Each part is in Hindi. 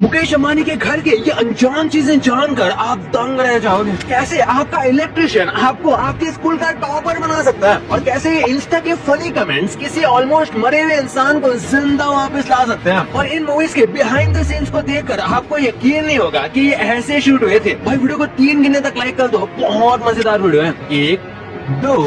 मुकेश अंबानी के घर के ये अनजान चीजें जानकर आप दंग रह जाओगे। कैसे आपका इलेक्ट्रिशियन आपको आपके स्कूल का टॉपर बना सकता है, और कैसे इंस्टा के फनी कमेंट्स किसी ऑलमोस्ट मरे हुए इंसान को जिंदा वापस ला सकते हैं। और इन मूवीज के बिहाइंड द सीन्स को देखकर आपको यकीन नहीं होगा कि ये ऐसे शूट हुए थे। भाई वीडियो को 3 गिनने तक लाइक कर दो, बहुत मजेदार वीडियो है। 1 2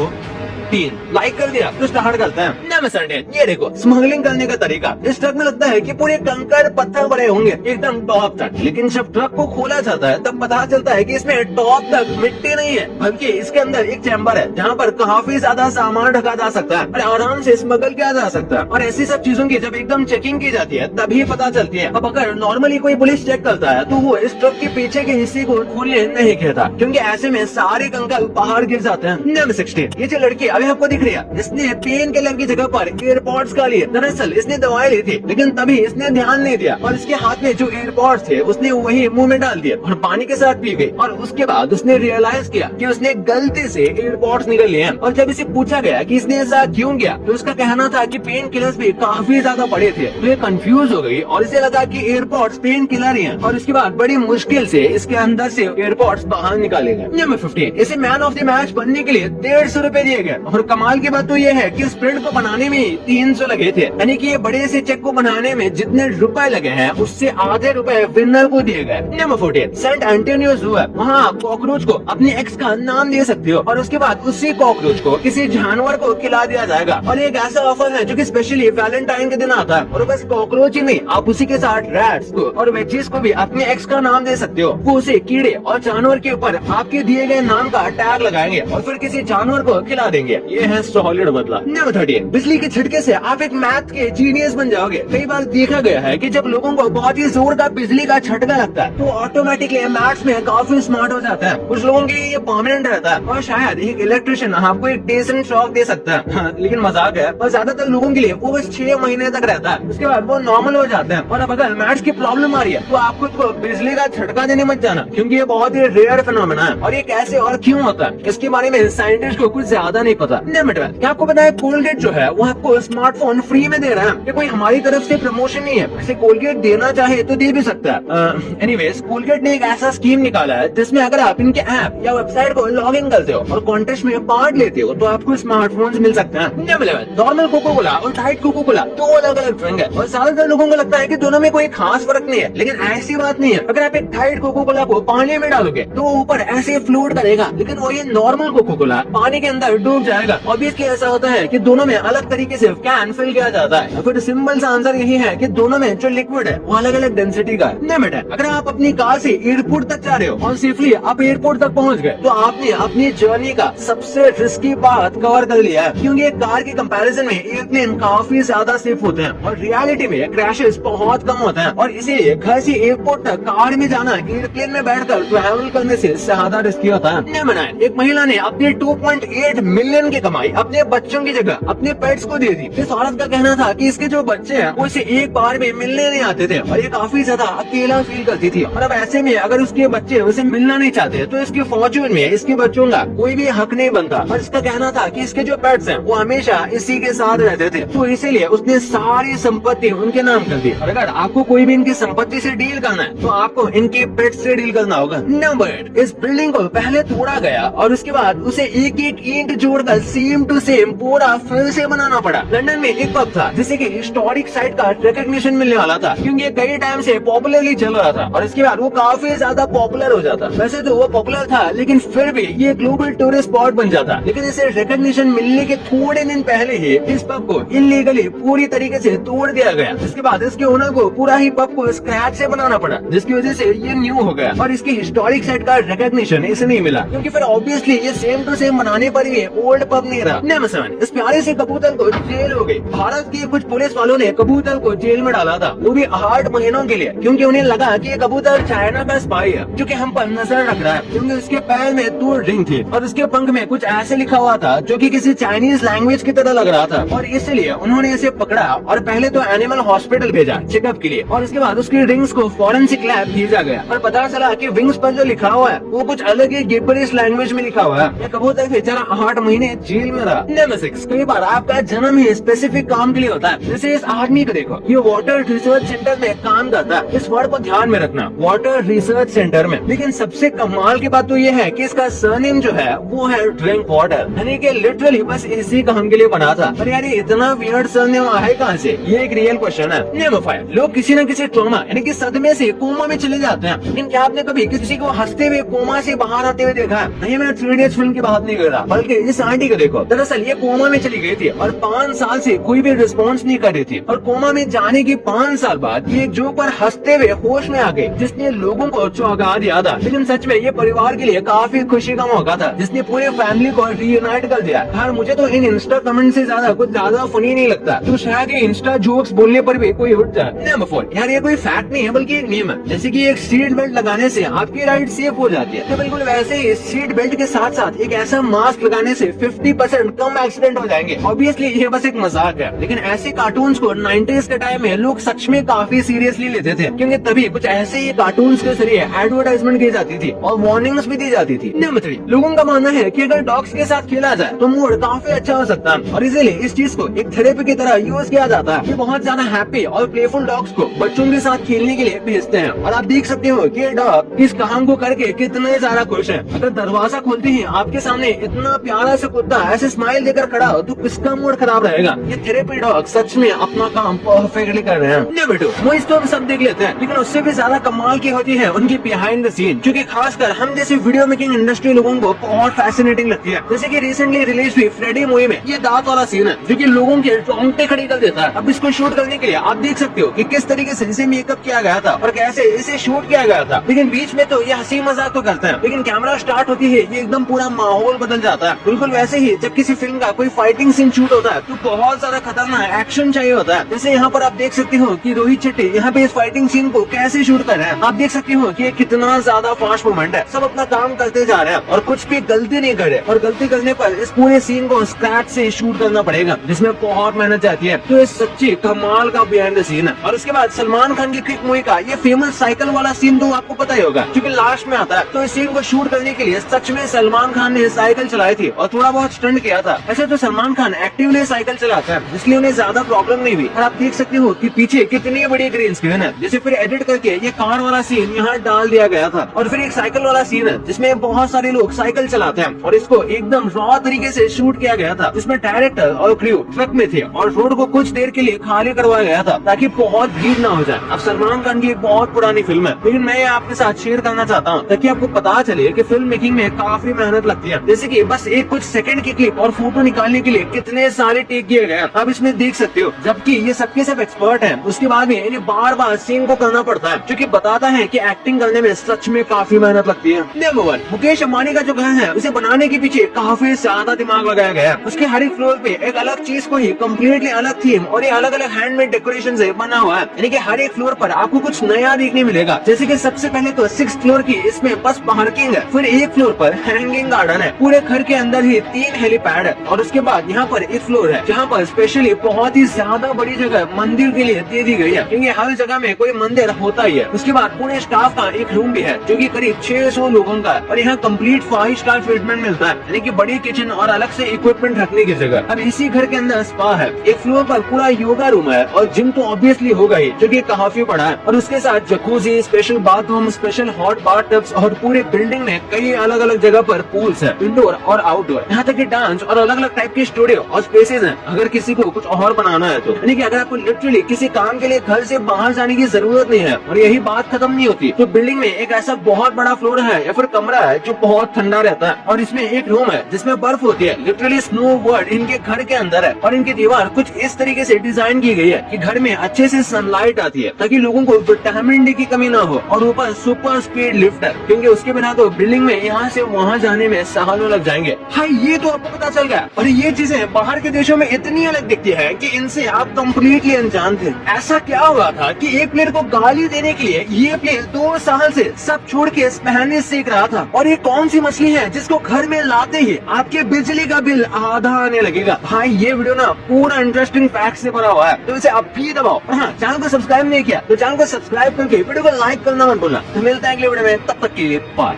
3 लाइक कर दिया तो स्टार्ट करते हैं। नमस्ते, ये देखो स्मगलिंग करने का तरीका। इस ट्रक में लगता है कि पूरे कंकड़ पत्थर भरे होंगे एकदम टॉप तक, लेकिन जब ट्रक को खोला जाता है तब पता चलता है कि इसमें टॉप तक मिट्टी नहीं है, बल्कि इसके अंदर एक चैम्बर है जहाँ पर काफी ज्यादा सामान रखा जा सकता है और आराम से स्मगल किया जा सकता है। और ऐसी सब चीजों की जब एकदम चेकिंग की जाती है तभी पता चलती है। अब अगर नॉर्मली कोई पुलिस चेक करता है तो वो इस ट्रक के पीछे के हिस्से को खोलने नहीं कहता, क्योंकि ऐसे में सारे कंकड़ बाहर गिर जाते हैं। नंबर 16, ये जो लड़की अभी आपको दिख रही है, इसने पेन किलर की जगह पर एयरपॉड्स खा लिए। दरअसल इसने दवाई ली थी, लेकिन तभी इसने ध्यान नहीं दिया और इसके हाथ में जो एयरपॉड्स थे उसने वही मुंह में डाल दिए और पानी के साथ पी गई। और उसके बाद उसने रियलाइज किया कि उसने गलती से एयरपॉड्स निकल लिए हैं। और जब इसे पूछा गया कि इसने ऐसा क्यों किया, तो उसका कहना था कि पेन किलर्स भी काफी ज्यादा पड़े थे। तो ये कंफ्यूज हो गई और इसे लगा कि एयरपॉड्स पेन किलर ही हैं। और इसके बाद बड़ी मुश्किल से इसके अंदर से एयरपॉड्स बाहर निकाले गए। नंबर 15, इसे मैन ऑफ द मैच बनने के लिए 150 रूपए दिए गए। और कमाल की बात तो ये है कि इस प्रिंट को बनाने में 300 लगे थे, यानी कि ये बड़े से चेक को बनाने में जितने रुपए लगे हैं उससे आधे रुपए विनर को दिए गए। नंबर 14, सेंट एंटोनियो जू है, वहाँ आप कॉकरोच को अपने एक्स का नाम दे सकते हो और उसके बाद उसी कॉकरोच को किसी जानवर को खिला दिया जाएगा। और एक ऐसा ऑफर है जो कि स्पेशली वैलेंटाइन के दिन आता है। और बस कॉकरोच ही नहीं, आप उसी के साथ रैट्स को और वेजीज को भी अपने एक्स का नाम दे सकते हो। वो उसे कीड़े और जानवर के ऊपर आपके दिए गए नाम का टैग लगाएंगे और फिर किसी जानवर को खिला देंगे। ये है सॉलिड बदला। नंबर 13, बिजली के झटके से आप एक मैथ के जीनियस बन जाओगे। कई बार देखा गया है कि जब लोगों को बहुत ही जोर का बिजली का झटका लगता है तो ऑटोमेटिकली मैथ्स में काफी स्मार्ट हो जाता है। कुछ लोगों के लिए ये परमानेंट रहता है और शायद एक इलेक्ट्रिशियन आपको एक डिसेंट शॉक दे सकता है। हाँ, लेकिन मजाक है। और ज्यादातर लोगों के लिए वो बस 6 महीने तक रहता है, उसके बाद वो नॉर्मल हो जाते हैं। और अब अगर मैथ्स की प्रॉब्लम आ रही है तो आप खुद को बिजली का झटका देने मत जाना, क्योंकि ये बहुत ही रेयर फिनोमेना है और ये कैसे और क्यों होता है इसके बारे में साइंटिस्ट को कुछ ज्यादा नहीं पता। नंबर 12, क्या आपको पता है कोलगेट जो है वो आपको स्मार्टफोन फ्री में दे रहा है। ये कोई हमारी तरफ से प्रमोशन नहीं है, वैसे कोलगेट देना चाहे तो दे भी सकता है। एनीवेज, कोलगेट ने एक ऐसा स्कीम निकाला है जिसमें अगर आप इनके ऐप या वेबसाइट को लॉग इन करते हो और कॉन्टेस्ट में पार्ट लेते हो तो आपको स्मार्टफोन मिल सकते हैं। नंबर 11, नॉर्मल कोको कोला और डाइट कोको कोला दो अलग अलग ड्रिंक है और ज्यादातर लोगों को लगता है कि दोनों में कोई खास फर्क नहीं है, लेकिन ऐसी बात नहीं है। अगर आप एक डाइट कोको कोला को पानी में डालोगे तो ऊपर ऐसे फ्लोट करेगा, लेकिन वो ये नॉर्मल कोको कोला पानी के अंदर डूब जाएगा। ऑब्वियसली ऐसा होता है कि दोनों में अलग तरीके से कैन फिल किया जाता है। फिर सिंपल सा आंसर यही है कि दोनों में जो लिक्विड है वो अलग अलग डेंसिटी का है। नंबर 10, अगर आप अपनी कार से एयरपोर्ट तक जा रहे हो और सेफली आप एयरपोर्ट तक पहुंच गए तो आपने अपनी जर्नी का सबसे रिस्की पार्ट कवर कर लिया है, क्योंकि एक कार के कंपैरिजन में एयरप्लेन काफी ज्यादा सेफ होते हैं और रियलिटी में क्रैशेस बहुत कम होते हैं। और इसीलिए घर से एयरपोर्ट तक कार में जाना एयरप्लेन में बैठकर ट्रैवल करने से ज्यादा रिस्की होता है। नंबर 9, एक महिला ने अपने 2.8 मिलियन की कमाई अपने बच्चों की जगह अपने पेट्स को दे दी। इस औरत का कहना था कि इसके जो बच्चे हैं वो इसे एक बार में मिलने नहीं आते थे और ये काफी ज्यादा अकेला फील करती थी। और अब ऐसे में अगर उसके बच्चे उसे मिलना नहीं चाहते तो इसके फॉर्चून में इसके बच्चों का कोई भी हक नहीं बनता। और इसका कहना था कि इसके जो पेट्स हैं वो हमेशा इसी के साथ रहते थे, तो इसीलिए उसने सारी संपत्ति उनके नाम कर दी। और अगर आपको कोई भी इनकी संपत्ति से डील करना है तो आपको इनके पेट से डील करना होगा। नंबर 8, इस बिल्डिंग को पहले तोड़ा गया और उसके बाद उसे एक एक ईंट जोड़कर सेम टू सेम पूरा फिर से बनाना पड़ा। लंदन में एक पब था जिसे कि हिस्टोरिक साइट का रिकॉग्निशन मिलने वाला था, क्योंकि ये कई टाइम से पॉपुलरली चल रहा था और इसके बाद वो काफी ज्यादा पॉपुलर हो जाता। वैसे तो वो पॉपुलर था लेकिन फिर भी ये ग्लोबल टूरिस्ट स्पॉट बन जाता। लेकिन इसे रिकॉग्निशन मिलने के थोड़े दिन पहले ही इस पब को इलीगली पूरी तरीके से तोड़ दिया गया। इसके बाद इसके ओनर को पूरा ही पब को स्क्रैच से बनाना पड़ा, जिसकी वजह से ये न्यू हो गया और इसकी हिस्टोरिक साइट का रिकॉग्निशन इसे नहीं मिला, क्योंकि फिर ऑब्वियसली ये सेम टू सेम बनाने पर ये ओल्ड पब नहीं रहा। नंबर 7, इस प्यारे से कबूतर को जेल हो गई। भारत के कुछ पुलिस वालों ने कबूतर को जेल में डाला था, वो भी 8 महीनों के लिए, क्योंकि उन्हें लगा कि ये कबूतर चाइना का स्पाई है जो कि हम पर नजर रख रहा है, क्योंकि उसके पैर में 2 रिंग थी और उसके पंख में कुछ ऐसे लिखा हुआ था जो कि किसी चाइनीज लैंग्वेज की तरह लग रहा था। और इसलिए उन्होंने इसे पकड़ा और पहले तो एनिमल हॉस्पिटल भेजा चेकअप के लिए और उसके बाद उसकी रिंग्स को फॉरेंसिक लैब भेजा गया और पता चला कि विंग्स पर जो लिखा हुआ है वो कुछ अलग ही गिब्बरिश लैंग्वेज में लिखा हुआ है। ये कबूतर बेचारा 8 महीने महीने जेल में रहा। नंबर 6, कई बार आपका जन्म ही स्पेसिफिक काम के लिए होता है। जैसे इस आदमी को देखो, ये वाटर रिसर्च सेंटर में काम करता है। इस वर्ड को ध्यान में रखना, वाटर रिसर्च सेंटर में। लेकिन सबसे कमाल की बात तो ये है कि इसका सरनेम जो है वो है ड्रिंक वाटर, यानी कि लिटरली बस इसी काम के लिए बना था। पर यार ये इतना वियर्ड सरनेम आया कहाँ से, ये एक रियल क्वेश्चन है। नंबर 5, लोग किसी न किसी ट्रॉमा यानी कि सदमे से कोमा में चले जाते हैं। लेकिन क्या आपने कभी किसी को हंसते हुए कोमा से बाहर आते हुए देखा है? नहीं, मैं 3 इडियट्स फिल्म की बात नहीं कर रहा, बल्कि इस आंटी को देखो। दरअसल ये कोमा में चली गई थी और 5 साल से कोई भी रिस्पॉन्स नहीं कर रही थी, और कोमा में जाने के 5 साल बाद ये जोक पर हंसते हुए होश में आ गई, जिसने लोगों को चौंका दिया था। लेकिन सच में ये परिवार के लिए काफी खुशी का मौका था, जिसने पूरे फैमिली को रीयूनाइट कर दिया। यार मुझे तो इन इंस्टा कमेंट से ज्यादा कुछ ज्यादा फनी नहीं लगता, तो शायद ये इंस्टा जोक्स बोलने पर भी कोई उठ जाए। नंबर 4, यार ये कोई फैक्ट नहीं है बल्कि एक नियम है। जैसे कि एक सीट बेल्ट लगाने से आपकी राइड सेफ हो जाती है, तो बिल्कुल वैसे ही सीट बेल्ट के साथ साथ एक ऐसा मास्क लगाने से 50% कम एक्सीडेंट हो जाएंगे। ऑब्वियसली ये बस एक मजाक है, लेकिन ऐसे कार्टून्स को 90s के टाइम में लोग सच में काफी सीरियसली लेते थे, क्योंकि तभी कुछ ऐसे ही कार्टून्स के जरिए एडवर्टाइजमेंट की जाती थी और वार्निंग्स भी दी जाती थी। नंबर 3, लोगों का मानना है कि अगर डॉग्स के साथ खेला जाए तो मूड काफी अच्छा हो सकता है, और इसीलिए इस चीज को एक थेरेपी की तरह यूज किया जाता है। ये बहुत ज्यादा हैप्पी और प्लेफुल डॉग्स को बच्चों के साथ खेलने के लिए भेजते हैं, और आप देख सकते हो कि ये डॉग इस काम को करके कितने ज्यादा खुश है। अगर दरवाजा खोलते ही आपके सामने इतना प्यारा सा कुत्ता ऐसे स्माइल देकर खड़ा हो तो किसका मूड खराब रहेगा। ये थेरेपी डॉग सच में अपना काम परफेक्टली कर रहे हैं। नंबर 2, मूवीज तो हम सब देख लेते हैं, लेकिन उससे भी ज्यादा कमाल की होती है उनकी बिहाइंड द सीन, जो कि खासकर हम जैसे वीडियो मेकिंग इंडस्ट्री लोगों को बहुत फैसिनेटिंग लगती है। जैसे कि रिसेंटली रिलीज हुई फ्रेडी मूवी में ये दांत वाला सीन है, जो कि लोगों के रोंगटे खड़े कर देता है। अब इसको शूट करने के लिए आप देख सकते हो कि किस तरीके से इसे मेकअप किया गया था और कैसे इसे शूट किया गया था। लेकिन बीच में तो ये हंसी मजाक तो करते हैं, लेकिन कैमरा स्टार्ट होती है ये एकदम पूरा माहौल बदल जाता है। बिल्कुल वैसे ही जब किसी फिल्म का कोई फाइटिंग सीन शूट होता है तो बहुत ज्यादा खतरनाक एक्शन चाहिए होता है। जैसे यहाँ पर आप देख सकते हो कि रोहित शेट्टी यहाँ पे इस फाइटिंग सीन को कैसे शूट कर रहे हैं। आप देख सकते हो कि ये कितना ज्यादा फास्ट मूवमेंट है, सब अपना काम करते जा रहे हैं और कुछ भी गलती नहीं कर रहे, और गलती करने पर इस पूरे सीन को स्क्रैच से शूट करना पड़ेगा, जिसमें बहुत मेहनत जाती है। तो ये सच्ची कमाल का बिहाइंड द सीन है। और उसके बाद सलमान खान की क्रिक मूवी का ये फेमस साइकिल वाला सीन तो आपको पता ही होगा, क्योंकि लास्ट में आता है। तो इस सीन को शूट करने के लिए सच में सलमान खान ने साइकिल चलाई थी और थोड़ा बहुत स्टंट किया था। ऐसे तो सलमान खान एक्टिवली साइकिल चलाता है, इसलिए उन्हें ज्यादा प्रॉब्लम नहीं हुई। और आप देख सकते हो कि पीछे कितनी बड़ी ग्रीन स्क्रीन है, जिसे फिर एडिट करके ये कार वाला सीन यहाँ डाल दिया गया था। और फिर एक साइकिल वाला सीन है जिसमें बहुत सारे लोग साइकिल चलाते हैं, और इसको एकदम रॉ तरीके से शूट किया गया था, जिसमें डायरेक्टर और क्रू ट्रक में थे और रोड को कुछ देर के लिए खाली करवाया गया था ताकि बहुत भीड़ ना हो जाए। अब सलमान खान की एक बहुत पुरानी फिल्म है, लेकिन मैं आपके साथ शेयर करना चाहता हूँ ताकि आपको पता चले कि फिल्म मेकिंग में काफी मेहनत लगती है। जैसे कि बस एक कुछ सेकंड की क्लिप और फोटो निकालने के लिए कितने सारे टेक किए गए आप इसमें देख सकते हो। जबकि ये सबके सब एक्सपर्ट हैं, उसके बाद में इन्हें बार बार सीन को करना पड़ता है, जो कि बताता है कि एक्टिंग करने में सच में काफी मेहनत लगती है। नंबर 1, मुकेश अंबानी का जो घर है उसे बनाने के पीछे काफी ज्यादा दिमाग लगाया गया है। उसके हर एक फ्लोर पे एक अलग चीज को ही कम्प्लीटली अलग थीम और ये अलग अलग हैंडमेड डेकोरेशन से बना हुआ है, यानी कि हर एक फ्लोर पर आपको कुछ नया देखने मिलेगा। जैसे कि सबसे पहले तो 6th फ्लोर की इसमें बस पार्किंग है, फिर एक फ्लोर पर हैंगिंग गार्डन है, पूरे घर के अंदर ही 3 हेलीपैड है, और उसके बाद यहाँ पर एक फ्लोर है जहाँ पर स्पेशली बहुत ही ज्यादा बड़ी जगह मंदिर के लिए दे दी गई है, क्योंकि हर जगह में कोई मंदिर होता ही है। उसके बाद पूरे स्टाफ का एक रूम भी है जो कि करीब 600 लोगों का है, और यहाँ कंप्लीट 5 स्टार ट्रीटमेंट मिलता है, यानी कि बड़ी किचन और अलग से इक्विपमेंट रखने की जगह। अब इसी घर के अंदर स्पा है, एक फ्लोर पर पूरा योगा रूम है, और जिम तो ऑब्वियसली होगा ही जो कि काफी बड़ा है, और उसके साथ jacuzzi, special bathroom, special hot bath tubs, और पूरे बिल्डिंग में कई अलग अलग जगह पर पूल्स है, इंडोर और आउटडोर। यहाँ तक कि डांस और अलग अलग टाइप के स्टूडियो और स्पेसेस हैं, अगर किसी को कुछ और बनाना है तो। यानी कि अगर आपको लिटरली किसी काम के लिए घर से बाहर जाने की जरूरत नहीं है और यही बात खत्म नहीं होती, तो बिल्डिंग में एक ऐसा बहुत बड़ा फ्लोर है या फिर कमरा है जो बहुत ठंडा रहता है, और इसमें एक रूम है जिसमें बर्फ होती है, लिटरली स्नो वर्ल्ड इनके घर के अंदर है, और इनकी दीवार कुछ इस तरीके से डिजाइन की गई है कि घर में अच्छे से सनलाइट आती है ताकि लोगों को विटामिन डी की कमी ना हो, और ऊपर सुपर स्पीड लिफ्ट है, क्योंकि उसके बिना तो बिल्डिंग में यहाँ से वहाँ जाने में सालों लग जाएंगे। हाँ, ये तो आपको पता चल गया, और ये चीजें बाहर के देशों में इतनी अलग दिखती है कि इनसे आप कम्प्लीटली अनजान थे। ऐसा क्या हुआ था कि एक प्लेयर को गाली देने के लिए ये प्लेयर 2 साल से सब छोड़ के स्पेनिश सीख रहा था, और ये कौन सी मछली है जिसको घर में लाते ही आपके बिजली का बिल आधा आने लगेगा। भाई ये वीडियो ना पूरा इंटरेस्टिंग फैक्ट से भरा हुआ है, तो इसे आप भी दबाओ। हाँ, चैनल को सब्सक्राइब नहीं किया तो चैनल को सब्सक्राइब करके वीडियो को लाइक करना मत भूलना। तो मिलते हैं अगले वीडियो में, तब तक के लिए बाय।